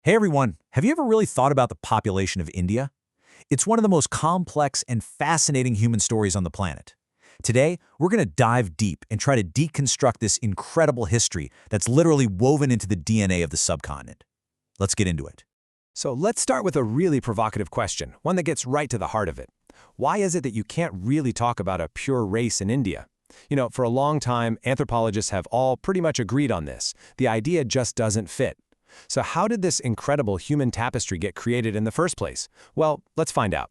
Hey everyone, have you ever really thought about the population of India? It's one of the most complex and fascinating human stories on the planet. Today, we're going to dive deep and try to deconstruct this incredible history that's literally woven into the DNA of the subcontinent. Let's get into it. So let's start with a really provocative question, one that gets right to the heart of it. Why is it that you can't really talk about a pure race in India? For a long time, anthropologists have all pretty much agreed on this. The idea just doesn't fit. So how did this incredible human tapestry get created in the first place? Well, let's find out.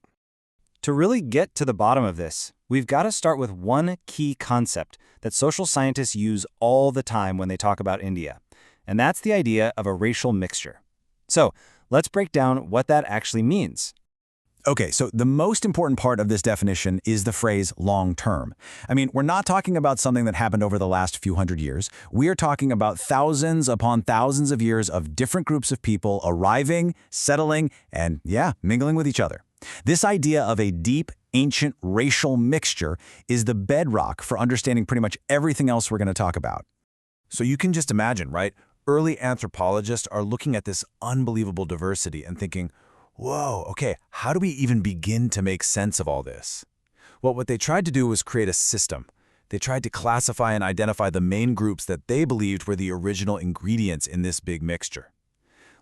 To really get to the bottom of this, we've got to start with one key concept that social scientists use all the time when they talk about India, and that's the idea of a racial mixture. So let's break down what that actually means. Okay, so the most important part of this definition is the phrase long-term. We're not talking about something that happened over the last few hundred years. We are talking about thousands upon thousands of years of different groups of people arriving, settling, and mingling with each other. This idea of a deep, ancient racial mixture is the bedrock for understanding pretty much everything else we're going to talk about. So you can just imagine, right? Early anthropologists are looking at this unbelievable diversity and thinking, whoa, okay, how do we even begin to make sense of all this? Well, what they tried to do was create a system. They tried to classify and identify the main groups that they believed were the original ingredients in this big mixture.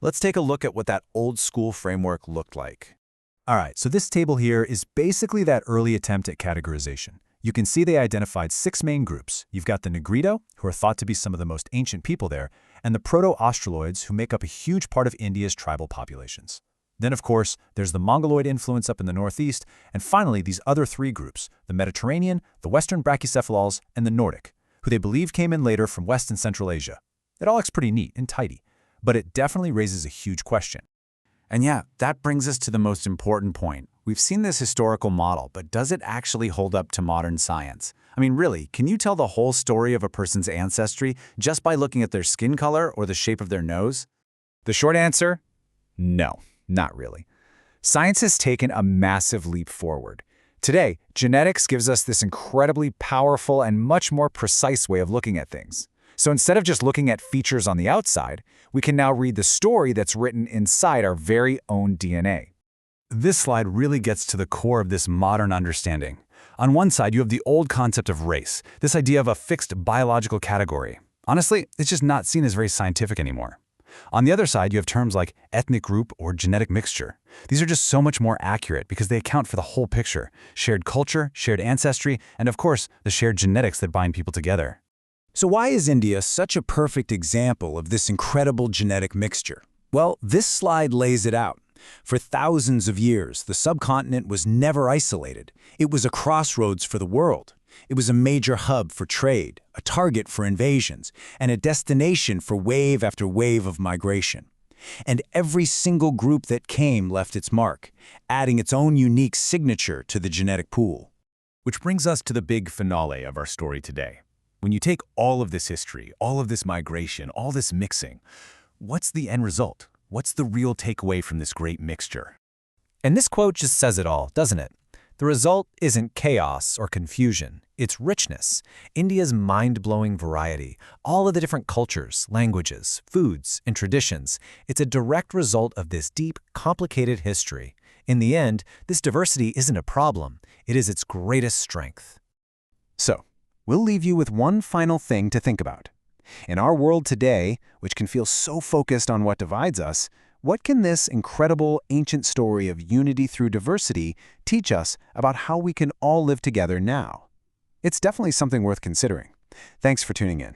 Let's take a look at what that old school framework looked like. All right, so this table here is basically that early attempt at categorization. You can see they identified 6 main groups. You've got the Negrito, who are thought to be some of the most ancient people there, and the Proto-Australoids, who make up a huge part of India's tribal populations. Then, of course, there's the Mongoloid influence up in the northeast, and finally these other 3 groups, the Mediterranean, the Western Brachycephals, and the Nordic, who they believe came in later from West and Central Asia. It all looks pretty neat and tidy, but it definitely raises a huge question. And that brings us to the most important point. We've seen this historical model, but does it actually hold up to modern science? Really, can you tell the whole story of a person's ancestry just by looking at their skin color or the shape of their nose? The short answer? No, not really. Science has taken a massive leap forward. Today, genetics gives us this incredibly powerful and much more precise way of looking at things. So instead of just looking at features on the outside, we can now read the story that's written inside our very own DNA. This slide really gets to the core of this modern understanding. On one side, you have the old concept of race, this idea of a fixed biological category. Honestly, it's just not seen as very scientific anymore. On the other side, you have terms like ethnic group or genetic mixture. These are just so much more accurate because they account for the whole picture: shared culture, shared ancestry, and of course, the shared genetics that bind people together. So why is India such a perfect example of this incredible genetic mixture? Well, this slide lays it out. For thousands of years, the subcontinent was never isolated. It was a crossroads for the world. It was a major hub for trade, a target for invasions, and a destination for wave after wave of migration. And every single group that came left its mark, adding its own unique signature to the genetic pool. Which brings us to the big finale of our story today. When you take all of this history, all of this migration, all this mixing, what's the end result? What's the real takeaway from this great mixture? And this quote just says it all, doesn't it? The result isn't chaos or confusion, it's richness. India's mind-blowing variety, all of the different cultures, languages, foods, and traditions, it's a direct result of this deep, complicated history. In the end, this diversity isn't a problem, it is its greatest strength. So, we'll leave you with one final thing to think about. In our world today, which can feel so focused on what divides us, what can this incredible ancient story of unity through diversity teach us about how we can all live together now? It's definitely something worth considering. Thanks for tuning in.